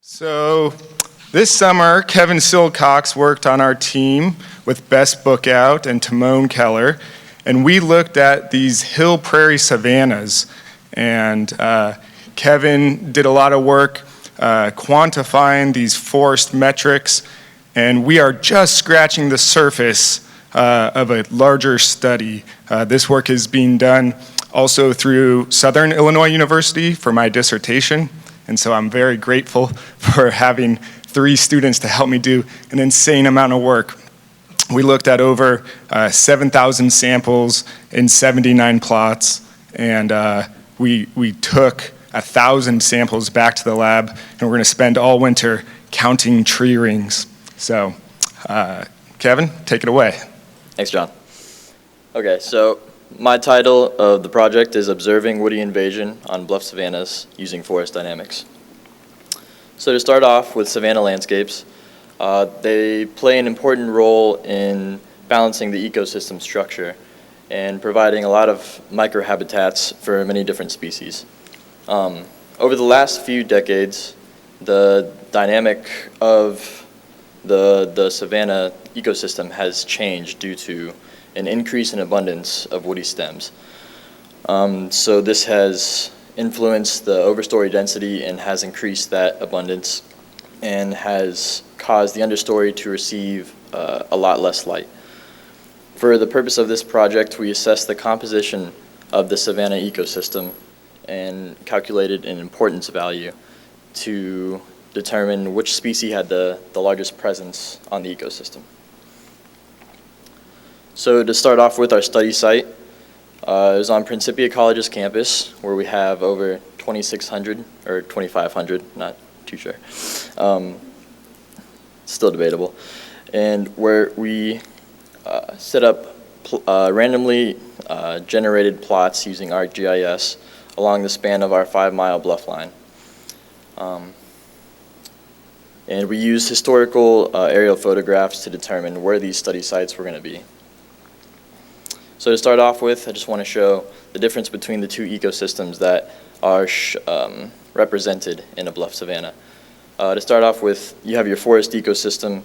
So this summer, Kevin Silcox worked on our team with Bess, Bookout, and Timon, Keller, and we looked at these hill prairie savannas. And Kevin did a lot of work quantifying these forest metrics, and we are just scratching the surface of a larger study. This work is being done also through Southern Illinois University for my dissertation. And so I'm very grateful for having 3 students to help me do an insane amount of work. We looked at over 7,000 samples in 79 plots, and we took 1,000 samples back to the lab, and we're going to spend all winter counting tree rings. So, Kevin, take it away. Thanks, John. Okay, so my title of the project is Observing Woody Invasion on Bluff Savannas Using Forest Dynamics. So to start off with savanna landscapes, they play an important role in balancing the ecosystem structure and providing a lot of microhabitats for many different species. Over the last few decades, the dynamic of the savanna ecosystem has changed due to an increase in abundance of woody stems. So this has influenced the overstory density and has increased that abundance and has caused the understory to receive a lot less light. For the purpose of this project, we assessed the composition of the savanna ecosystem and calculated an importance value to determine which species had the largest presence on the ecosystem. So to start off with our study site, it was on Principia College's campus, where we have over 2,600 or 2,500, not too sure. Still debatable. And where we set up randomly generated plots using ArcGIS along the span of our 5-mile bluff line. And we used historical aerial photographs to determine where these study sites were going to be. So to start off with, I just want to show the difference between the 2 ecosystems that are represented in a bluff savanna. To start off with, you have your forest ecosystem,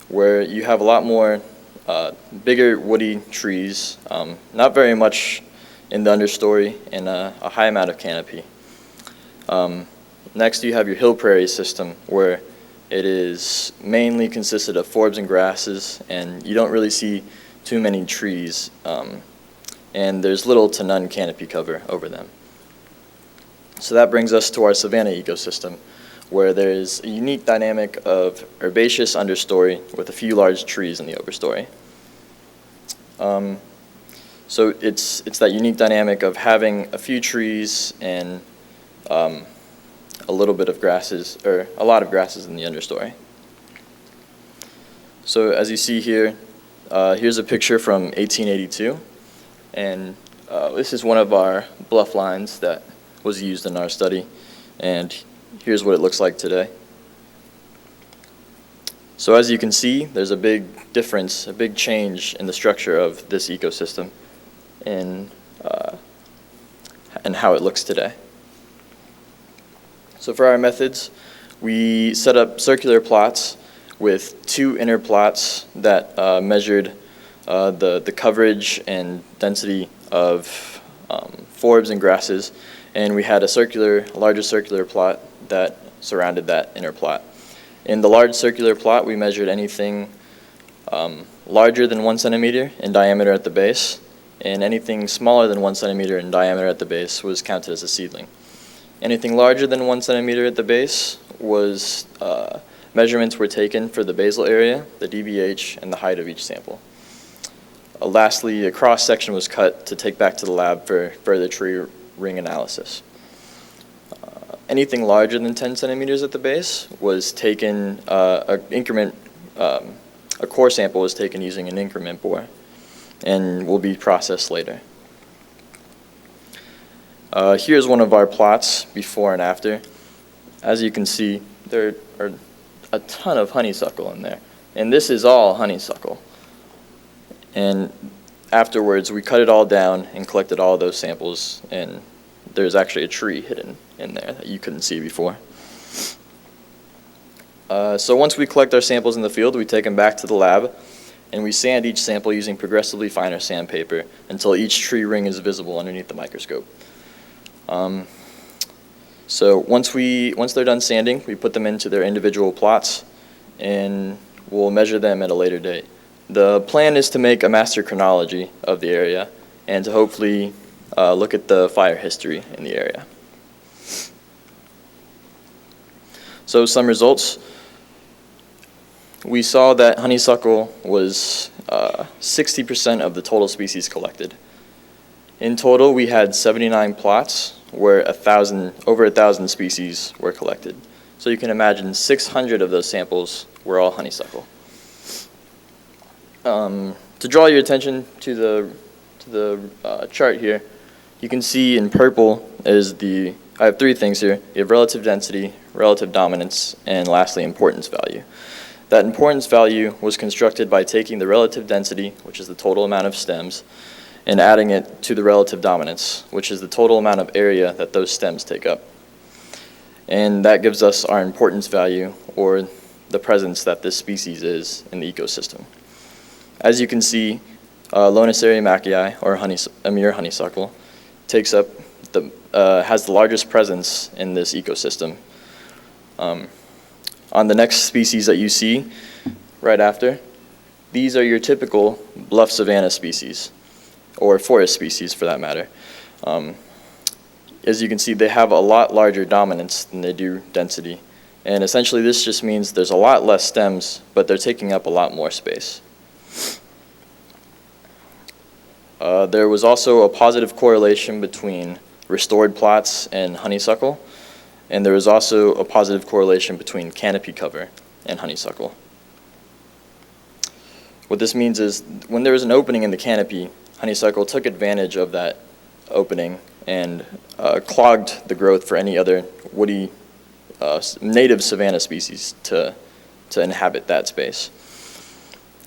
where you have a lot more bigger woody trees, not very much in the understory, and a high amount of canopy. Next, you have your hill prairie system, where it is mainly consisted of forbs and grasses, and you don't really see too many trees, and there's little to none canopy cover over them. So that brings us to our savanna ecosystem, where there's a unique dynamic of herbaceous understory with a few large trees in the overstory. So it's that unique dynamic of having a few trees and a little bit of grasses, or a lot of grasses in the understory. So as you see here, here's a picture from 1882, and this is one of our bluff lines that was used in our study, and here's what it looks like today. So as you can see, there's a big difference, a big change in the structure of this ecosystem and how it looks today. So for our methods, we set up circular plots with 2 inner plots that measured the coverage and density of forbs and grasses, and we had a larger circular plot that surrounded that inner plot. In the large circular plot, we measured anything larger than 1 centimeter in diameter at the base, and anything smaller than 1 centimeter in diameter at the base was counted as a seedling. Anything larger than 1 centimeter at the base was measurements were taken for the basal area, the DBH, and the height of each sample. Lastly, a cross-section was cut to take back to the lab for further tree ring analysis. Anything larger than 10 centimeters at the base was taken, a core sample was taken using an increment bore and will be processed later. Here's one of our plots before and after. As you can see, there are a ton of honeysuckle in there, and this is all honeysuckle. And afterwards, we cut it all down and collected all of those samples, and there's actually a tree hidden in there that you couldn't see before. So once we collect our samples in the field, we take them back to the lab, and we sand each sample using progressively finer sandpaper until each tree ring is visible underneath the microscope. So once they're done sanding, we put them into their individual plots, and we'll measure them at a later date. The plan is to make a master chronology of the area and to hopefully look at the fire history in the area. So some results. We saw that honeysuckle was 60% of the total species collected. In total, we had 79 plots where over 1,000 species were collected. So you can imagine 600 of those samples were all honeysuckle. To draw your attention to the chart here, you can see in purple I have three things here. You have relative density, relative dominance, and lastly, importance value. That importance value was constructed by taking the relative density, which is the total amount of stems, and adding it to the relative dominance, which is the total amount of area that those stems take up. And that gives us our importance value, or the presence that this species is in the ecosystem. As you can see, Lonicera maackii, or Amur honeysuckle, has the largest presence in this ecosystem. On the next species that you see right after, these are your typical bluff savanna species, or forest species for that matter. As you can see, they have a lot larger dominance than they do density. And essentially this just means there's a lot less stems, but they're taking up a lot more space. There was also a positive correlation between restored plots and honeysuckle. And there was also a positive correlation between canopy cover and honeysuckle. What this means is when there was an opening in the canopy, honeysuckle took advantage of that opening and clogged the growth for any other woody native savanna species to inhabit that space.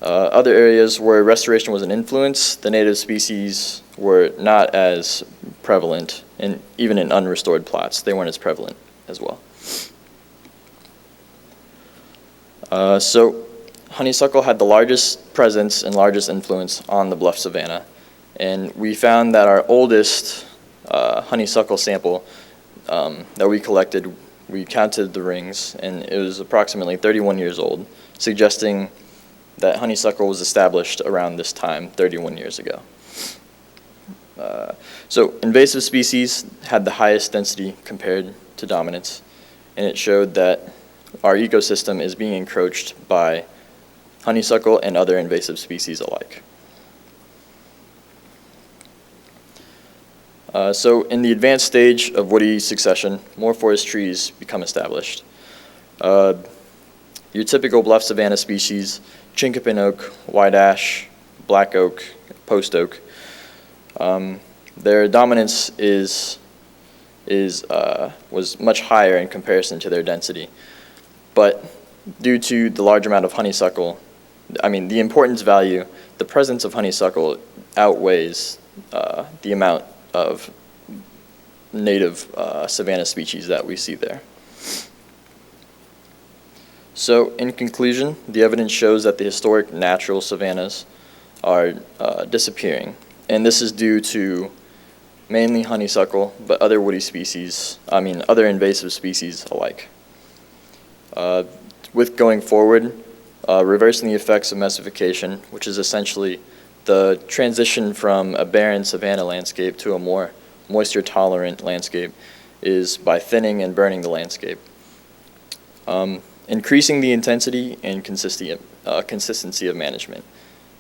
Other areas where restoration was an influence, the native species were not as prevalent, and even in unrestored plots, they weren't as prevalent as well. So honeysuckle had the largest presence and largest influence on the bluff savanna. And we found that our oldest honeysuckle sample that we collected, we counted the rings, and it was approximately 31 years old, suggesting that honeysuckle was established around this time, 31 years ago. So invasive species had the highest density compared to dominance, and it showed that our ecosystem is being encroached by honeysuckle and other invasive species alike. So in the advanced stage of woody succession, more forest trees become established. Your typical bluff savanna species, chinkapin oak, white ash, black oak, post oak, their dominance was much higher in comparison to their density. But due to the large amount of honeysuckle, the importance value, the presence of honeysuckle outweighs the amount of native savanna species that we see there. So in conclusion, the evidence shows that the historic natural savannas are disappearing. And this is due to mainly honeysuckle, but other woody species, other invasive species alike. With going forward, reversing the effects of mesification, which is essentially the transition from a barren savanna landscape to a more moisture-tolerant landscape, is by thinning and burning the landscape. Increasing the intensity and consistency of management.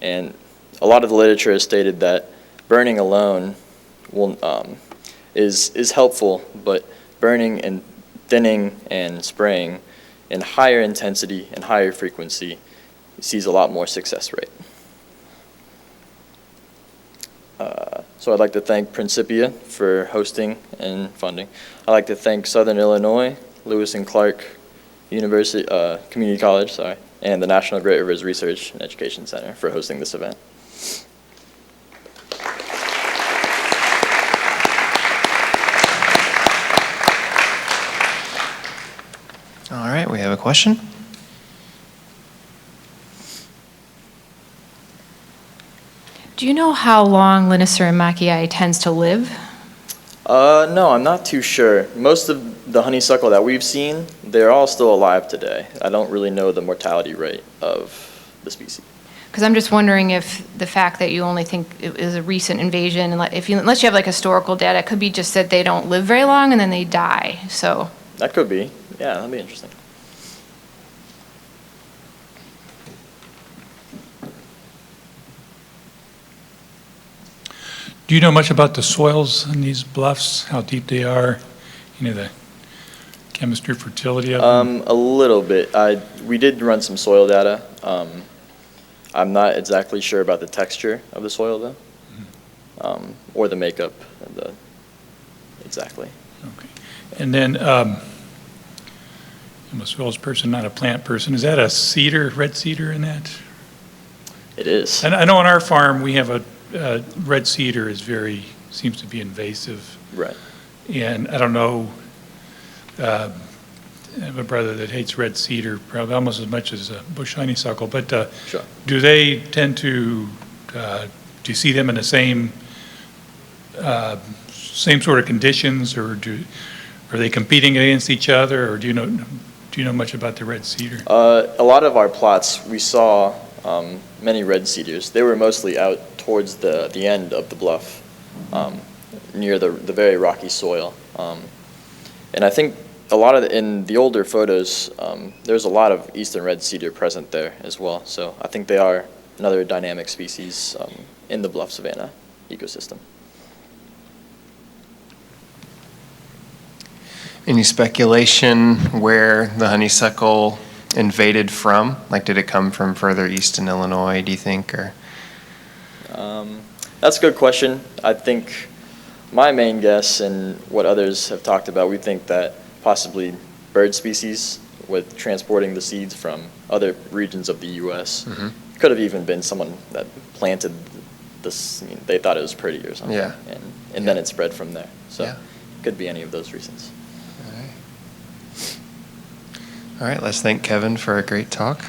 And a lot of the literature has stated that burning alone is helpful, but burning and thinning and spraying in higher intensity and higher frequency sees a lot more success rate. So I'd like to thank Principia for hosting and funding. I'd like to thank Southern Illinois, Lewis and Clark University, Community College, and the National Great Rivers Research and Education Center for hosting this event. All right, we have a question. Do you know how long Lonicera maackii tends to live? No, I'm not too sure. Most of the honeysuckle that we've seen, they're all still alive today. I don't really know the mortality rate of the species. Because I'm just wondering if the fact that you only think it is a recent invasion, unless you have like historical data, it could be just that they don't live very long and then they die. So That could be. Yeah, that'd be interesting. Do you know much about the soils in these bluffs, how deep they are, the chemistry, fertility of them? A little bit. We did run some soil data. I'm not exactly sure about the texture of the soil though, or the makeup of exactly. Okay. And then, I'm a soils person, not a plant person. Is that a cedar, red cedar in that? It is. And I know on our farm, we have a red cedar seems to be invasive. Right. And I don't know, I have a brother that hates red cedar probably almost as much as bush honeysuckle, but Sure. do they tend to, do you see them in the same sort of conditions, or are they competing against each other, or do you know much about the red cedar? A lot of our plots, we saw many red cedars. They were mostly out towards the end of the bluff, near the very rocky soil. And I think in the older photos, there's a lot of eastern red cedar present there as well. So I think they are another dynamic species in the bluff savanna ecosystem. Any speculation where the honeysuckle invaded from? Like, did it come from further east in Illinois, do you think, or? That's a good question. I think my main guess, and what others have talked about, we think that possibly bird species with transporting the seeds from other regions of the U.S. Could have even been someone that planted this. They thought it was pretty or something, Yeah. and then it spread from there. So Yeah. it could be any of those reasons. All right, let's thank Kevin for a great talk.